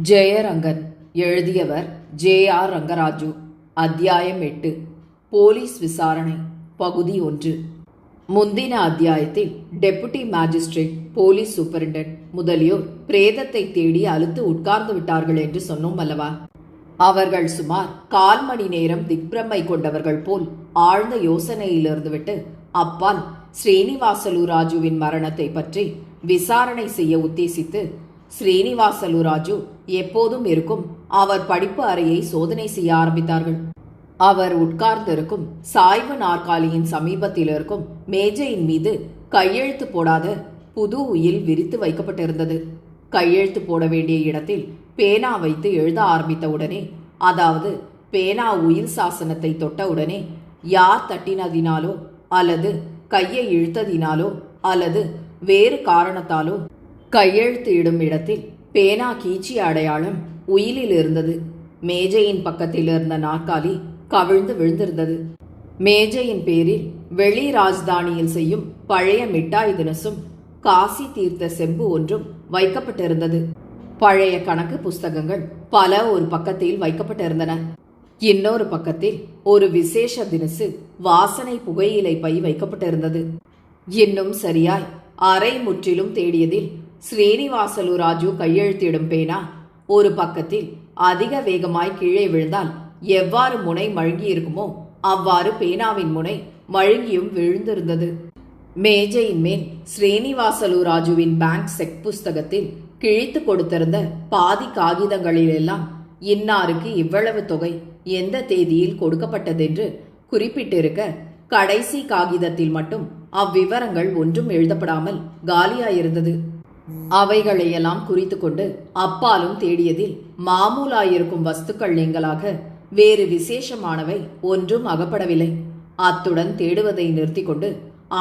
ஜெயரங்கன். எழுதியவர் ஜே.ஆர். ரங்கராஜு. அத்தியாயம் 8. போலீஸ் விசாரணை. பகுதி 1. முந்தின அத்தியாயத்தில் டெபுட்டி மேஜிஸ்ட்ரேட், போலீஸ் சூப்பரிண்டென்ட் முதலியோர் பிரேதத்தை தேடி அலுத்து உட்கார்ந்து விட்டார்கள் என்று சொன்னோம் அல்லவா? அவர்கள் சுமார் 1/4 மணி நேரம் திக்பிரமை கொண்டவர்கள் போல் ஆழ்ந்த யோசனையிலிருந்துவிட்டு அப்பால் ஸ்ரீனிவாசலு ராஜுவின் மரணத்தை பற்றி விசாரணை செய்ய உத்தேசித்து ஸ்ரீனிவாசலு ராஜு எப்போதும் இருக்கும் அவர் படிப்பு அறையை சோதனை செய்ய ஆரம்பித்தார்கள். அவர் உட்கார்ந்திருக்கும் சாய்வு நாற்காலியின் சமீபத்தில் இருக்கும் மேஜையின் மீது கையெழுத்து போடாத புது உயில் விரித்து வைக்கப்பட்டிருந்தது. கையெழுத்து போட வேண்டிய இடத்தில் பேனா வைத்து எழுத ஆரம்பித்தவுடனே, அதாவது பேனா உயில் சாசனத்தை தொட்டவுடனே, யார் தட்டினதினாலோ அல்லது கையை இழுத்ததினாலோ அல்லது வேறு காரணத்தாலோ கையெழுத்து இடும் இடத்தில் பேனா கீச்சிய அடையாளம் உயிலில் இருந்தது. மேஜையின் பக்கத்தில் இருந்த நாற்காலி கவிழ்ந்து விழுந்திருந்தது. மேஜையின் பேரில் வெளி ராஜதானியில் செய்யும் பழைய மிட்டாய் தினசும் காசி தீர்த்த செம்பு ஒன்றும் வைக்கப்பட்டிருந்தது. பழைய கணக்கு புஸ்தகங்கள் பல ஒரு பக்கத்தில் வைக்கப்பட்டிருந்தன. இன்னொரு பக்கத்தில் ஒரு விசேஷ தினசு வாசனை புகையிலை பை வைக்கப்பட்டிருந்தது. இன்னும் சரியாய் அரை முற்றிலும் தேடியதில் ஸ்ரீனிவாசலு ராஜு கையெழுத்திடும் பேனா ஒரு பக்கத்தில் அதிக வேகமாய் கீழே விழுந்தால் எவ்வாறு முனை மழுங்கியிருக்குமோ அவ்வாறு பேனாவின் முனை மழுங்கியும் விழுந்திருந்தது. மேஜையின் மேல் ஸ்ரீனிவாசலு ராஜுவின் பேங்க் செக் புஸ்தகத்தில் கிழித்து கொடுத்திருந்த பாதி காகிதங்களிலெல்லாம் இன்னாருக்கு இவ்வளவு தொகை எந்த தேதியில் கொடுக்கப்பட்டதென்று குறிப்பிட்டிருக்க, கடைசி காகிதத்தில் மட்டும் அவ்விவரங்கள் ஒன்றும் எழுதப்படாமல் காலியாயிருந்தது. அவைகளையெல்லாம் குறித்து கொண்டு அப்பாலும் தேடியதில் மாமூலாயிருக்கும் வஸ்துக்கள் நீங்களாக வேறு விசேஷமானவை ஒன்றும் அகப்படவில்லை. அத்துடன் தேடுவதை நிறுத்தி கொண்டு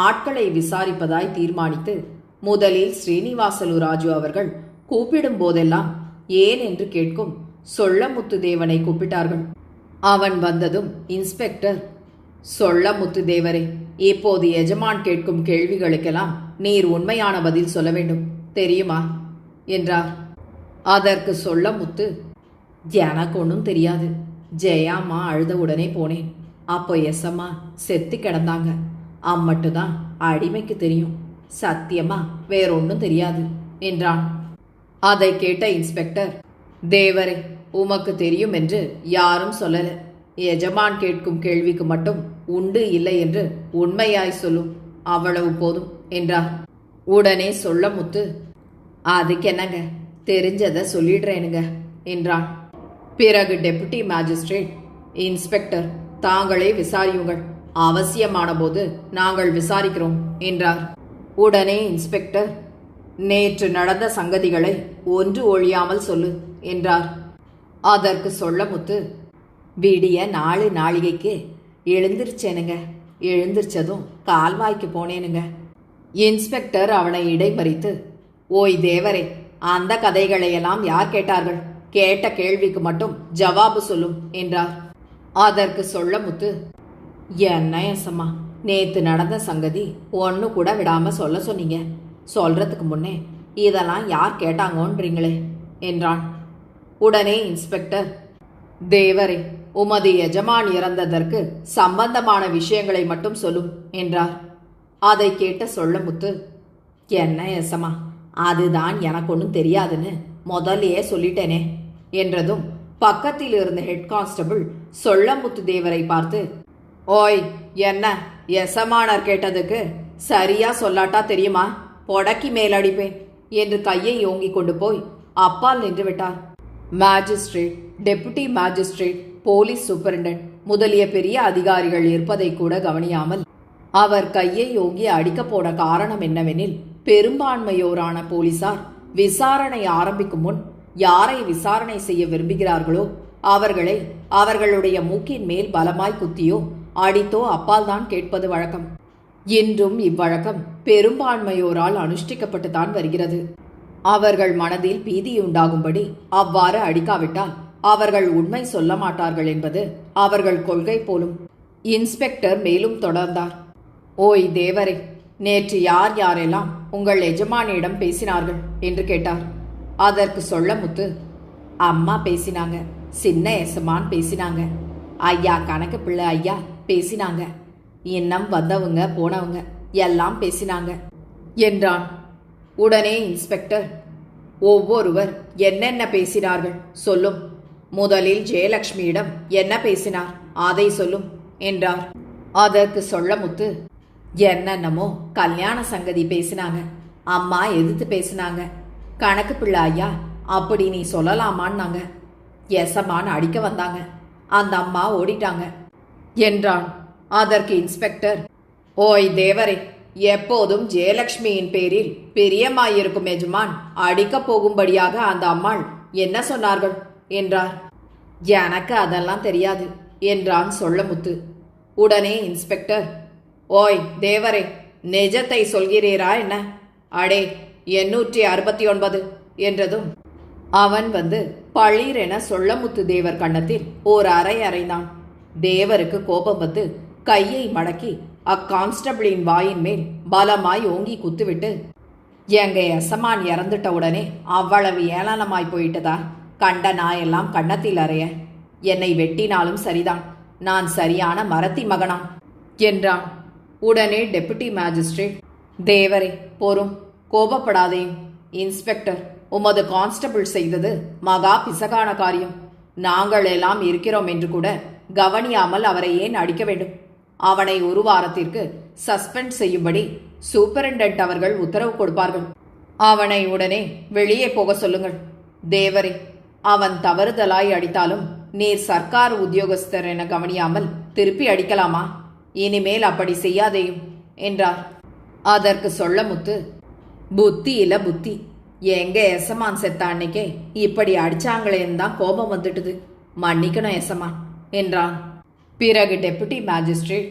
ஆட்களை விசாரிப்பதாய் தீர்மானித்து முதலில் ஸ்ரீனிவாசலு ராஜு அவர்கள் கூப்பிடும் போதெல்லாம் ஏன் என்று கேட்கும் சொல்லமுத்துதேவனை கூப்பிட்டார்கள். அவன் வந்ததும் இன்ஸ்பெக்டர், சொல்லமுத்துதேவரே, இப்போது எஜமான் கேட்கும் கேள்விகளுக்கெல்லாம் நீர் உண்மையான பதில் சொல்ல வேண்டும், தெரியுமா என்றார். அதற்கு சொல்லமுத்து, எனக்கு ஒன்றும் தெரியாது. ஜெயாம்மா அழுத உடனே போனேன். அப்போ எஸ்அம்மா செத்து கிடந்தாங்க. அம்மட்டுதான் அடிமைக்கு தெரியும். சத்தியமா வேறொன்னும் தெரியாது என்றான். அதை கேட்ட இன்ஸ்பெக்டர், தேவரே, உமக்கு தெரியும் என்று யாரும் சொல்லல. எஜமான் கேட்கும் கேள்விக்கு மட்டும் உண்டு இல்லை என்று உண்மையாய் சொல்லும், அவ்வளவு போதும் என்றார். உடனே சொல்லமுத்து, அதுக்கு என்னங்க, தெரிஞ்சதை சொல்லிடுறேனுங்க என்றான். பிறகு டெபுட்டி மேஜிஸ்ட்ரேட், இன்ஸ்பெக்டர், தாங்களே விசாரியுங்கள், அவசியமான போது நாங்கள் விசாரிக்கிறோம் என்றார். உடனே இன்ஸ்பெக்டர், நேற்று நடந்த சங்கதிகளை ஒன்று ஒழியாமல் சொல்லு என்றார். அதற்கு சொல்லமுத்து, விடிய 4 நாழிகைக்கு எழுந்திருச்சேனுங்க. எழுந்திருச்சதும் கால்வாய்க்கு போனேனுங்க. இன்ஸ்பெக்டர் அவனை இடைமறித்து, ஓய் தேவரே, அந்த கதைகளையெல்லாம் யார் கேட்டார்கள்? கேட்ட கேள்விக்கு மட்டும் ஜவாபு சொல்லும் என்றார். அதற்கு சொல்லமுத்து, என்ன எசம்மா, நேத்து நடந்த சங்கதி ஒன்னு கூட விடாம சொல்ல சொன்னீங்க. சொல்றதுக்கு முன்னே இதெல்லாம் யார் கேட்டாங்கன்றீங்களே என்றான். உடனே இன்ஸ்பெக்டர், தேவரே, உமது எஜமான் இறந்ததற்கு சம்பந்தமான விஷயங்களை மட்டும் சொல்லும் என்றார். அதை கேட்ட சொல்லமுத்து, என்ன எசமா, அதுதான் எனக்கு ஒன்றும் தெரியாதுன்னு முதல்லையே சொல்லிட்டேனே என்றதும் பக்கத்தில் இருந்த ஹெட் கான்ஸ்டபிள் சொல்லமுத்து தேவரை பார்த்து, ஓய், என்ன எசமானர் கேட்டதுக்கு சரியா சொல்லாட்டா தெரியுமா, பொடக்கி மேலடிப்பேன் என்று கையை ஓங்கி கொண்டு போய் அப்பால் நின்று விட்டார். Magistrate, deputy magistrate, police superintendent முதலிய பெரிய அதிகாரிகள் இருப்பதை கூட கவனியாமல் அவர் கையை ஓங்கி அடிக்கப் போன காரணம் என்னவெனில், பெரும்பான்மையோரான போலீசார் விசாரணை ஆரம்பிக்கும் முன் யாரை விசாரணை செய்ய விரும்புகிறார்களோ அவர்களை அவர்களுடைய மூக்கின் மேல் பலமாய் குத்தியோ அடித்தோ அப்பால் தான் கேட்பது வழக்கம். இன்றும் இவ்வழக்கம் பெரும்பான்மையோரால் அனுஷ்டிக்கப்பட்டுத்தான் வருகிறது. அவர்கள் மனதில் பீதியுண்டாகும்படி அவ்வாறு அடிக்காவிட்டால் அவர்கள் உண்மை சொல்ல மாட்டார்கள் என்பது அவர்கள் கொள்கை போலும். இன்ஸ்பெக்டர் மேலும் தொடர்ந்தார், ஓய் தேவரே, நேற்று யார் யாரெல்லாம் உங்கள் எஜமானியிடம் பேசினார்கள் என்று கேட்டார். அதற்கு சொல்லமுத்து, அம்மா பேசினாங்க, சின்ன எசமான் பேசினாங்க, ஐயா கணக்கு பிள்ளை ஐயா பேசினாங்க, இன்னும் வந்தவங்க போனவங்க எல்லாம் பேசினாங்க என்றான். உடனே இன்ஸ்பெக்டர், ஒவ்வொருவர் என்னென்ன பேசினார்கள் சொல்லும். முதலில் ஜெயலட்சுமியிடம் என்ன பேசினார் அதை சொல்லும் என்றார். அதற்கு சொல்லமுத்து, என்னென்னமோ கல்யாண சங்கதி பேசினாங்க, அம்மா எதிர்த்து பேசினாங்க, கணக்கு பிள்ளை ஐயா அப்படி நீ சொல்லலாமான்னாங்க, எசமான் அடிக்க வந்தாங்க, அந்த அம்மா ஓடிட்டாங்க என்றான். அதற்கு இன்ஸ்பெக்டர், ஓய் தேவரே, எப்போதும் ஜெயலட்சுமியின் பேரில் பிரியமாயிருக்கும் எஜமான் அடிக்கப் போகும்படியாக அந்த அம்மாள் என்ன சொன்னார்கள் என்றார். எனக்கு அதெல்லாம் தெரியாது என்றான் சொல்லமுத்து. உடனே இன்ஸ்பெக்டர், ஓய் தேவரே, நிஜத்தை சொல்கிறீரா என்ன? அடே 869 என்றதும் அவன் வந்து பளீரென சொல்லமுத்து தேவர் கன்னத்தில் ஓர் அறை அறைந்தான். தேவருக்கு கோபம் வந்து கையை மடக்கி அக்கான்ஸ்டபிளின் வாயின் மேல் பலமாய் ஓங்கி குத்துவிட்டு, எங்க எசமான் இறந்துட்ட உடனே அவ்வளவு ஏளனமாய் போயிட்டதா? கண்ட நாயெல்லாம் கன்னத்தில் அறைய, என்னை வெட்டினாலும் சரிதான், நான் சரியான மரத்தி மகனாம் என்றான். உடனே டெபுட்டி மேஜிஸ்ட்ரேட், தேவரே பொறும், கோபப்படாதேயும். இன்ஸ்பெக்டர், உமது கான்ஸ்டபிள் செய்தது மகா பிசகான காரியம். நாங்கள் எல்லாம் இருக்கிறோம் என்று கூட கவனியாமல் அவரை ஏன் அடிக்க வேண்டும்? அவனை ஒரு வாரத்திற்கு சஸ்பெண்ட் செய்யும்படி சூப்பரிண்டென்ட் அவர்கள் உத்தரவு கொடுப்பார்கள். அவனை உடனே வெளியே போக சொல்லுங்கள். தேவரே, அவன் தவறுதலாய் அடித்தாலும் நீர் சர்க்கார் உத்தியோகஸ்தர் என கவனியாமல் திருப்பி அடிக்கலாமா? இனிமேல் அப்படி செய்யாதேயும் என்றார். அதற்கு சொல்லமுத்து, புத்தி இல்ல புத்தி, எங்க எசமான் செத்த அன்னைக்கே இப்படி அடிச்சாங்களேன்னு தான் கோபம் வந்துட்டுது, மன்னிக்கணும் எசமான் என்றான். பிறகு டெபுட்டி மேஜிஸ்ட்ரேட்,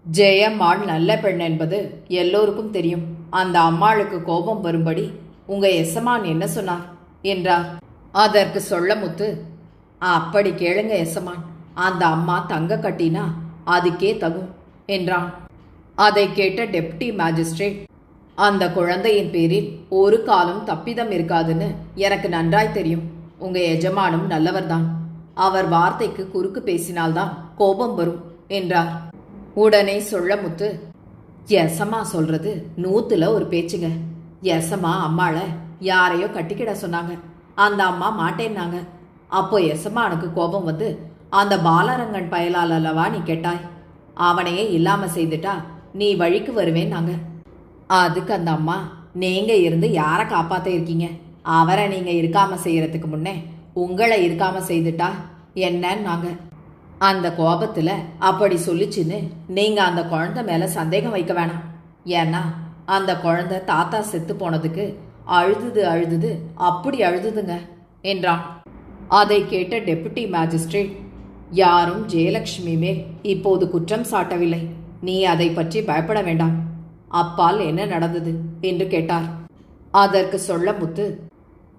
ஜெயம்மாள் நல்ல பெண் என்பது எல்லோருக்கும் தெரியும். அந்த அம்மாளுக்கு கோபம் வரும்படி உங்க எசமான் என்ன சொன்னார் என்றார். அதற்கு சொல்லமுத்து, அப்படி கேளுங்க எசமான், அந்த அம்மா தங்க கட்டினா அதுக்கே தகும் என்றான். அதை கேட்ட டெப்டி மேஜிஸ்ட்ரேட், அந்த குழந்தையின் பேரில் ஒரு காலம் தப்பிதம் இருக்காதுன்னு எனக்கு நன்றாய் தெரியும். உங்க எஜமானும் நல்லவர்தான், அவர் வார்த்தைக்கு குறுக்கு பேசினால்தான் கோபம் வரும் என்றார். உடனே சொல்லமுத்து, எசமா சொல்றது 100ல ஒரு பேச்சுங்க. எசமா அம்மாள யாரையோ கட்டிக்கிட சொன்னாங்க, அந்த அம்மா மாட்டேன்னாங்க. அப்போ எசமானுக்கு கோபம் வந்து, அந்த பாலரங்கன் பயலால் அல்லவா நீ கேட்டாய், அவனையே இல்லாம செய்துட்டா நீ வழிக்கு வருவேன்னாங்க. அதுக்கு அந்த அம்மா, நீங்க இருந்து யாரை காப்பாத்த இருக்கீங்க? அவரை நீங்க இருக்காம செய்யறதுக்கு முன்னே உங்களை இருக்காம செய்துட்டா என்னன்னாங்க. அந்த கோபத்துல அப்படி சொல்லிச்சுன்னு நீங்க அந்த குழந்தை மேல சந்தேகம் வைக்க வேணாம். ஏன்னா அந்த குழந்தை தாத்தா செத்து போனதுக்கு அழுது அப்படி அழுதுங்க என்றான். அதை கேட்ட டெபுட்டி மேஜிஸ்ட்ரேட், யாரும் ஜெயலட்சுமி மேல் இப்போது குற்றம் சாட்டவில்லை, நீ அதை பற்றி பயப்பட வேண்டாம். அப்பால் என்ன நடந்தது என்று கேட்டார். அதற்கு சொல்லமுத்து,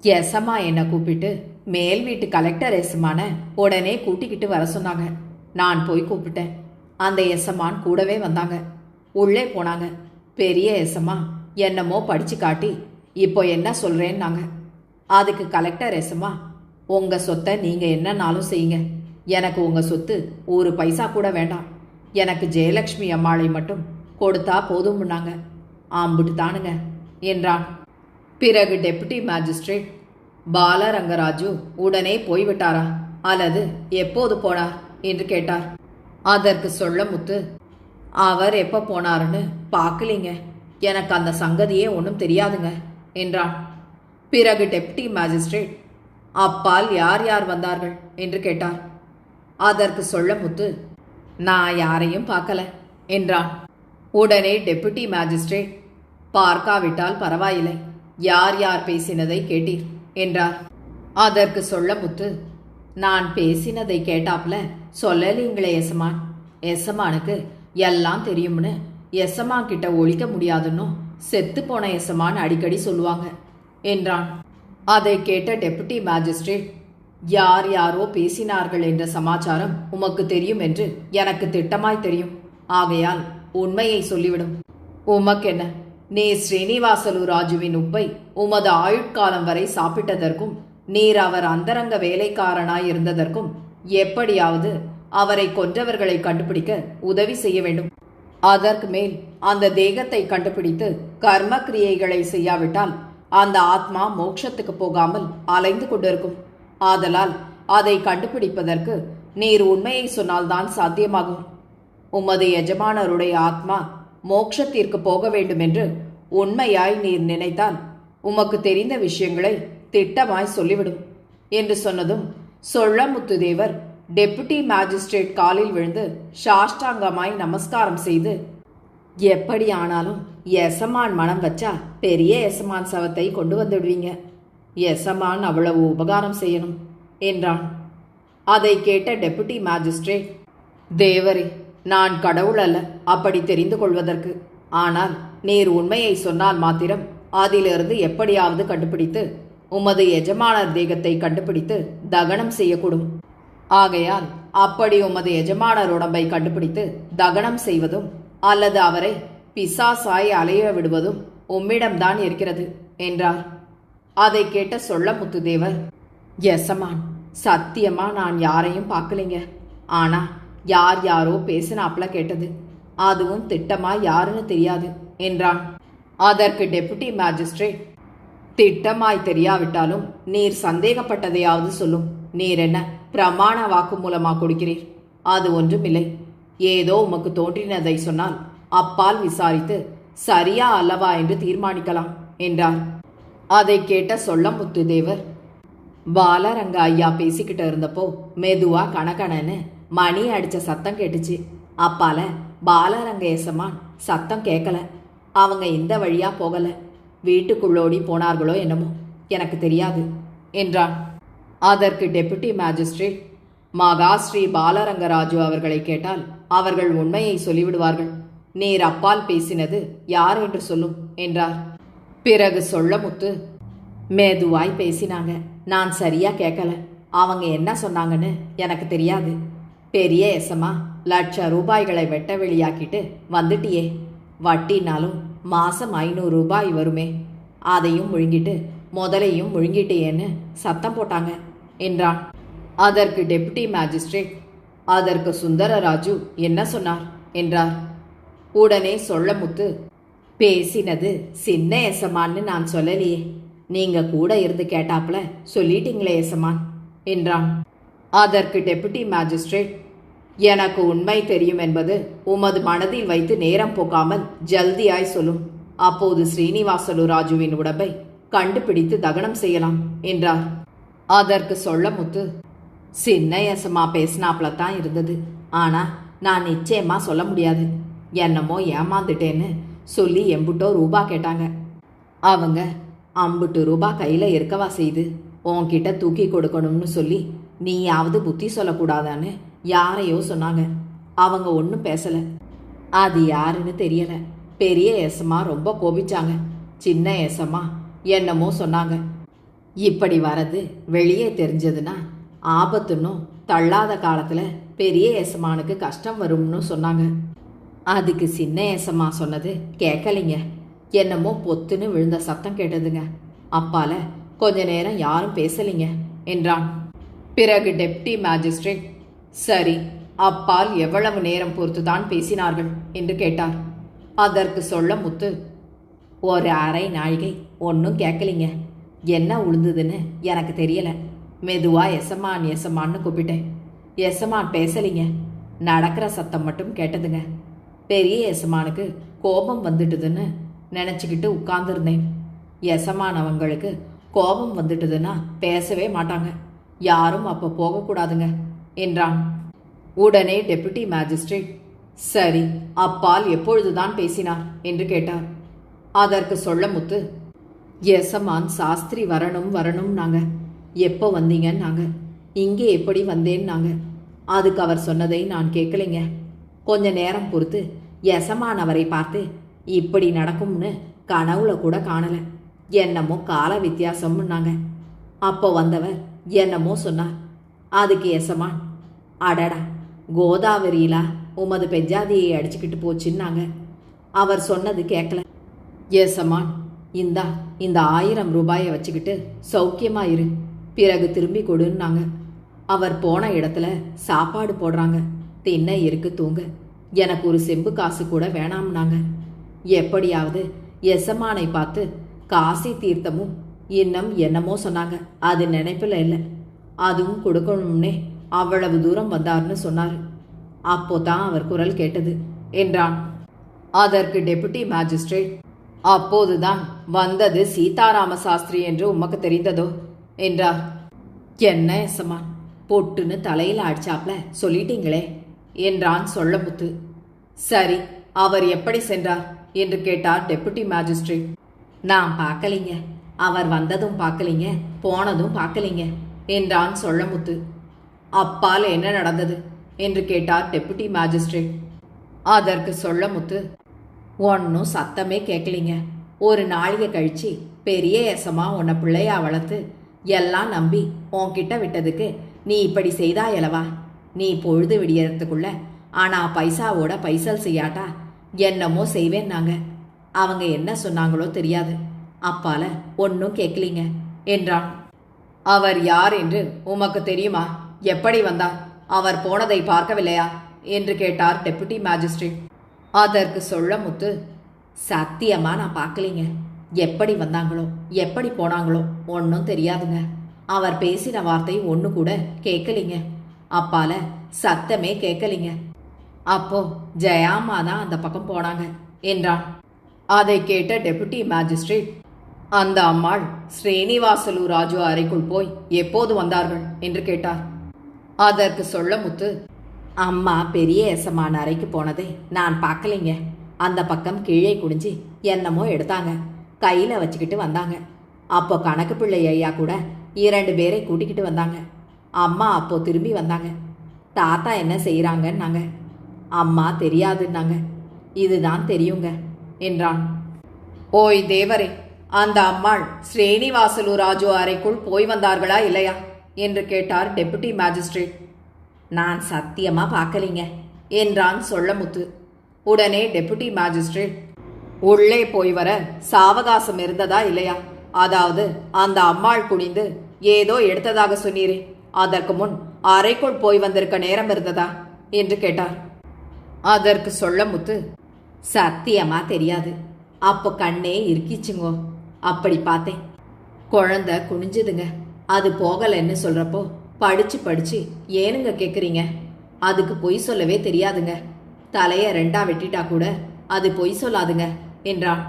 எசமா என்னை கூப்பிட்டு மேல் வீட்டு கலெக்டர் எசமான உடனே கூட்டிக்கிட்டு வர சொன்னாங்க. நான் போய் கூப்பிட்டேன். அந்த எசமான் கூடவே வந்தாங்க. உள்ளே போனாங்க. பெரிய எசமா என்னமோ படிச்சு காட்டி இப்போ என்ன சொல்றேன்னாங்க. அதுக்கு கலெக்டர் எசமா, உங்க சொத்தை நீங்க என்னன்னாலும் செய்யுங்க, எனக்கு உங்க சொத்து ஒரு பைசா கூட வேண்டாம், எனக்கு ஜெயலட்சுமி அம்மாளை மட்டும் கொடுத்தா போதும்னாங்க. ஆம்பிட்டு தானுங்க என்றான். பிறகு டெபுட்டி மேஜிஸ்ட்ரேட், பாலரங்கராஜு உடனே போய்விட்டாரா அல்லது எப்போது போனார் என்று கேட்டார். அதற்கு சொல்லமுத்து, அவர் எப்போ போனாருன்னு பார்க்கலீங்க, எனக்கு அந்த சங்கதியே ஒன்றும் தெரியாதுங்க என்றான். பிறகு டெப்டி மேஜிஸ்ட்ரேட், அப்பால் யார் யார் வந்தார்கள் என்று கேட்டார். அதற்கு சொல்லமுத்து, நான் யாரையும் பார்க்கல என்றான். உடனே டெபுட்டி மேஜிஸ்ட்ரேட், பார்க்காவிட்டால் பரவாயில்லை, யார் யார் பேசினதை கேட்டீர் என்றார். அதற்கு சொல்லமுத்து, நான் பேசினதை கேட்டாப்ல சொல்லலீங்களே எசமான், எசமானுக்கு எல்லாம் தெரியும்னு எசமா கிட்ட ஒழிக்க முடியாதுன்னு செத்து போன எசமான் அடிக்கடி சொல்லுவாங்க என்றான். அதை கேட்ட டெபுட்டி மேஜிஸ்ட்ரேட், யார் யாரோ பேசினார்கள் என்ற சமாச்சாரம் உமக்கு தெரியும் என்று எனக்கு திட்டமாய் தெரியும், ஆகையால் உண்மையை சொல்லிவிடும். உமக்கென்ன, நீ ஸ்ரீனிவாசலு ராஜுவின் உப்பை உமது ஆயுட்காலம் வரை சாப்பிட்டதற்கும் நீர் அவர் அந்தரங்க வேலைக்காரனாய் இருந்ததற்கும் எப்படியாவது அவரை கொன்றவர்களை கண்டுபிடிக்க உதவி செய்ய வேண்டும். அதற்கு மேல் அந்த தேகத்தை கண்டுபிடித்து கர்ம கிரியைகளை செய்யாவிட்டால் அந்த ஆத்மா மோட்சத்துக்கு போகாமல் அலைந்து கொண்டிருக்கும். ஆதலால் அதை கண்டுபிடிப்பதற்கு நீர் உண்மையை சொன்னால்தான் சாத்தியமாகும். உமது எஜமானருடைய ஆத்மா மோட்சத்திற்கு போக வேண்டுமென்று உண்மையாய் நீர் நினைத்தால் உமக்கு தெரிந்த விஷயங்களை திட்டமாய் சொல்லிவிடும் என்று சொன்னதும் சொல்லமுத்துதேவர் டெபுட்டி மேஜிஸ்ட்ரேட் காலில் விழுந்து சாஷ்டாங்கமாய் நமஸ்காரம் செய்து, எப்படி ஆனாலும் எசமான் மனம் வச்சா பெரிய எசமான் சவத்தை கொண்டு வந்துடுவீங்க. எசமான் அவ்வளவு உபகாரம் செய்யணும் என்றான். அதை கேட்ட டெபுட்டி மேஜிஸ்ட்ரேட், தேவரே, நான் கடவுள் அல்ல அப்படி தெரிந்து கொள்வதற்கு. ஆனால் நீர் உண்மையை சொன்னால் மாத்திரம் அதிலிருந்து எப்படியாவது கண்டுபிடித்து உமது எஜமானர் தேகத்தை கண்டுபிடித்து தகனம் செய்யக்கூடும். ஆகையால் அப்படி உமது எஜமானர் உடம்பை கண்டுபிடித்து தகனம் செய்வதும் அல்லது அவரை பிசாசாய் அலைய விடுவதும் உம்மிடம்தான் இருக்கிறது என்றார். அதை கேட்ட சொல்லமுத்துதேவர், எசமான், சத்தியமா நான் யாரையும் பார்க்கலிங்க. ஆனா யார் யாரோ பேசினாப்ல கேட்டது. அதுவும் திட்டமா யாருன்னு தெரியாது என்றான். அதற்கு டெபுட்டி மேஜிஸ்ட்ரேட், திட்டமாய் தெரியாவிட்டாலும் நீர் சந்தேகப்பட்டதையாவது சொல்லும். நீர் என்ன பிரமாண வாக்கு மூலமா கொடுக்கிறீர்? அது ஒன்றுமில்லை. ஏதோ உமக்கு தோன்றினதை சொன்னால் அப்பால் விசாரித்து சரியா அல்லவா என்று தீர்மானிக்கலாம் என்றார். அதை கேட்ட சொல்லமுத்துதேவர், பாலரங்க ஐயா பேசிக்கிட்டு இருந்தப்போ மெதுவா கணக்கணன்னு மணி அடிச்ச சத்தம் கேட்டுச்சு. அப்பால பாலரங்க எசமான் சத்தம் கேட்கல. அவங்க இந்த வழியா போகல. வீட்டுக்குள்ளோடி போனார்களோ என்னமோ, எனக்கு தெரியாது என்றான். அதற்கு டெபுட்டி மேஜிஸ்ட்ரேட், மகா ஸ்ரீ பாலரங்கராஜு அவர்களை கேட்டால் அவர்கள் உண்மையை சொல்லிவிடுவார்கள். நீர் அப்பால் பேசினது யார் என்று சொல்லும் என்றார். பிறகு சொல்லமுத்து, மெதுவாய் பேசினாங்க. நான் சரியா கேட்கல. அவங்க என்ன சொன்னாங்கன்னு எனக்கு தெரியாது. பெரிய எசமா ₹1,00,000 வெட்ட வெளியாக்கிட்டு வந்துட்டியே. வட்டினாலும் மாசம் 500 ரூபாய் வருமே. அதையும் முழுங்கிட்டு முதலையும் முழுங்கிட்டேன்னு சத்தம் போட்டாங்க என்றான். அதற்கு டெபுட்டி மேஜிஸ்ட்ரேட், அதற்கு சுந்தரராஜு என்ன சொன்னார் என்றார். உடனே சொல்லமுத்து, பேசினது சின்ன எசமான்னு நான் சொல்லலையே. நீங்க கூட இருந்து கேட்டாப்ல சொல்லிட்டீங்களே எசமான் என்றான். அதற்கு டெபுட்டி மேஜிஸ்ட்ரேட், எனக்கு உண்மை தெரியும் என்பது உமது மனதில் வைத்து நேரம் போக்காமல் ஜல்தியாய் சொல்லும். அப்போது ஸ்ரீனிவாசலு ராஜுவின் உடம்பை கண்டுபிடித்து தகனம் செய்யலாம் என்றார். அதற்கு சொல்லமுத்து, சின்ன எசமா பேசினாப்லத்தான் இருந்தது. ஆனா நான் நிச்சயமா சொல்ல முடியாது. என்னமோ ஏமாந்துட்டேன்னு சொல்லி எம்புட்டோ ரூபா கேட்டாங்க. அவங்க 50 ரூபா கையில இருக்கவா செய்து உன்கிட்ட தூக்கி கொடுக்கணும்னு சொல்லி நீயாவது புத்தி சொல்லக்கூடாதான்னு யாரையோ சொன்னாங்க. அவங்க ஒன்றும் பேசல. அது யாருன்னு தெரியல. பெரிய எசமா ரொம்ப கோபிச்சாங்க. சின்ன எசமா என்னமோ சொன்னாங்க. இப்படி வரது வெளியே தெரிஞ்சதுன்னா ஆபத்துன்னும் தள்ளாத காலத்துல பெரிய எசமானுக்கு கஷ்டம் வரும்னு சொன்னாங்க. அதுக்கு சின்ன எசமா சொன்னது கேட்கலிங்க. என்னமோ பொத்துன்னு விழுந்த சத்தம் கேட்டதுங்க. அப்பால கொஞ்ச நேரம் யாரும் பேசலிங்க என்றான். பிறகு டெப்டி மேஜிஸ்ட்ரேட், சரி, அப்பால் எவ்வளவு நேரம் பொறுத்துதான் பேசினார்கள் என்று கேட்டார். அதற்கு சொல்லமுத்து, ஒரு அரை நாழிகை ஒன்றும் கேட்கலிங்க. என்ன உழுந்ததுன்னு எனக்கு தெரியல. மெதுவா எசமான் எசமான்னு கூப்பிட்டேன். எசமான் பேசலிங்க. நடக்கிற சத்தம் மட்டும் கேட்டதுங்க. பெரிய எசமானுக்கு கோபம் வந்துட்டுதுன்னு நினச்சிக்கிட்டு உட்கார்ந்துருந்தேன். எசமான் அவங்களுக்கு கோபம் வந்துட்டுதுன்னா பேசவே மாட்டாங்க. யாரும் அப்போ போகக்கூடாதுங்க என்றான். உடனே டெபுட்டி மேஜிஸ்ட்ரேட், சரி, அப்பால் எப்பொழுதுதான் பேசினார் என்று கேட்டார். அதற்கு சொல்லமுத்து, எசமான் சாஸ்திரி வரணும் நாங்க. எப்போ வந்தீங்கன்னு நாங்க. இங்கே எப்படி வந்தேன்னு நாங்க. அதுக்கு அவர் சொன்னதை நான் கேட்கலைங்க. கொஞ்ச நேரம் பொறுத்து எசமான் அவரை பார்த்து இப்படி நடக்கும்னு கனவுல கூட காணல. என்னமோ கால வித்தியாசம்னாங்க. அப்போ வந்தவர் என்னமோ சொன்னார். அதுக்கு எசமான், அடடா, கோதாவரியிலா உமது பெஜாதியை அடிச்சுக்கிட்டு போச்சுன்னாங்க. அவர் சொன்னது கேட்கல. எசமான், இந்த 1000 ரூபாயை வச்சுக்கிட்டு சௌக்கியமா இரு. பிறகு திரும்பி கொடுன்னாங்க. அவர் போன இடத்துல சாப்பாடு போடுறாங்க. தின்ன இருக்கு, தூங்க. எனக்கு ஒரு செம்பு காசு கூட வேணாம்னாங்க. எப்படியாவது எசமானை பார்த்து காசி தீர்த்தமும் இன்னும் என்னமோ சொன்னாங்க. அது நினைப்பில் இல்லை. அதுவும் கொடுக்கணும்னே அவ்வளவு தூரம் வந்தார்னு சொன்னார். அப்போதான் அவர் குரல் கேட்டது என்றான். அதற்கு டெபுட்டி மேஜிஸ்ட்ரேட், அப்போதுதான் வந்தது சீதாராம சாஸ்திரி என்று உமக்கு தெரிந்ததோ என்றார். என்ன எசமான், பொட்டுன்னு தலையில் அடிச்சாப்ல சொல்லிட்டீங்களே என்றான் சொல்லமுத்து. சரி, அவர் எப்படி சென்றார் என்று கேட்டார் டெபுட்டி மேஜிஸ்ட்ரேட். நான் பார்க்கலிங்க. அவர் வந்ததும் பார்க்கலிங்க, போனதும் பார்க்கலிங்க என்றான் சொல்லமுத்து. அப்பால் என்ன நடந்தது என்று கேட்டார் டெபுட்டி மேஜிஸ்ட்ரேட். அதற்கு சொல்லமுத்து, ஒன்னும் சத்தமே கேட்கலிங்க. ஒரு நாளிகை கழிச்சு பெரிய எசமா உன்னை பிள்ளையா வளர்த்து எல்லாம் நம்பி உன்கிட்ட விட்டதுக்கு நீ இப்படி செய்தாயலவா? நீ பொழுது விடியறதுக்குள்ள ஆனா பைசாவோட பைசல் செய்யாட்டா என்னமோ செய்வேன்னாங்க. அவங்க என்ன சொன்னாங்களோ தெரியாது. அப்பால ஒன்னும் கேட்கலிங்க என்றான். அவர் யார் என்று உமக்கு தெரியுமா? எப்படி வந்தார்? அவர் போனதை பார்க்கவில்லையா என்று கேட்டார் டெபுட்டி மேஜிஸ்ட்ரேட். அதற்கு சொல்லமுத்து, சத்தியமா நான் பார்க்கலிங்க. எப்படி வந்தாங்களோ எப்படி போனாங்களோ ஒன்னும் தெரியாதுங்க. அவர் பேசின வார்த்தை ஒன்று கூட கேட்கலிங்க. அப்பால சத்தமே கேட்கலிங்க. அப்போ ஜெயாமா தான் அந்த பக்கம் போனாங்க என்றான். அதை கேட்ட டெபுட்டி மேஜிஸ்ட்ரேட், அந்த அம்மாள் ஸ்ரீனிவாசலு ராஜு அறைக்குள் போய் எப்போது வந்தார்கள் என்று கேட்டார். அதற்கு சொல்லமுத்து, அம்மா பெரிய எசமான அறைக்கு போனதை நான் பார்க்கலிங்க. அந்த பக்கம் கீழே குடிஞ்சு என்னமோ எடுத்தாங்க, கையில் வச்சுக்கிட்டு வந்தாங்க. அப்போ கணக்கு பிள்ளை ஐயா கூட 2 பேரை கூட்டிக்கிட்டு வந்தாங்க. அம்மா அப்போ திரும்பி வந்தாங்க. தாத்தா என்ன செய்கிறாங்கன்னாங்க. அம்மா தெரியாதுன்னாங்க. இதுதான் தெரியுங்க என்றான். ஓய் தேவரே, அந்த அம்மாள் ஸ்ரீனிவாசலு ராஜு அறைக்குள் போய் வந்தார்களா இல்லையா என்று கேட்டார் டெபுட்டி மேஜிஸ்ட்ரேட். நான் சத்தியமா பார்க்கலிங்க என்றான் சொல்லமுத்து. உடனே டெபுட்டி மேஜிஸ்ட்ரேட், உள்ளே போய் வர சாவகாசம் இருந்ததா இல்லையா? அதாவது அந்த அம்மாள் குனிந்து ஏதோ எடுத்ததாக சொன்னீரே, அதற்கு முன் அறைக்குள் போய் வந்திருக்க நேரம் இருந்ததா என்று கேட்டார். அதற்கு சொல்லமுத்து, சத்தியமா தெரியாது. அப்போ கண்ணே இருக்கிச்சுங்கோ. அப்படி பார்த்தேன். குழந்தை குனிஞ்சுதுங்க. அது போகலைன்னு சொல்றப்போ படிச்சு படிச்சு ஏனுங்க கேட்குறீங்க? அதுக்கு பொய் சொல்லவே தெரியாதுங்க. தலையை 2ஆ வெட்டிட்டா கூட அது பொய் சொல்லாதுங்க என்றான்.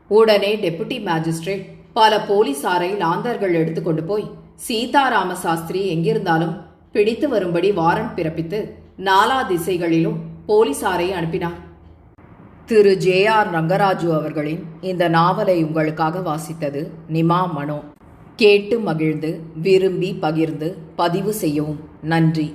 உடனே டெபுட்டி மேஜிஸ்ட்ரேட் பல போலீசாரை லாந்தர்கள் எடுத்துக்கொண்டு போய் சீதாராம சாஸ்திரி எங்கிருந்தாலும் பிடித்து வரும்படி வாரண்ட் பிறப்பித்து 4 திசைகளிலும் போலீசாரை அனுப்பினார். திரு ஜே.ஆர். ரங்கராஜு அவர்களின் இந்த நாவலை உங்களுக்காக வாசித்தது நிமா மனோ. கேட்டு மகிழ்ந்து விரும்பி பகிர்ந்து பதிவு செய்யவும் நன்றி.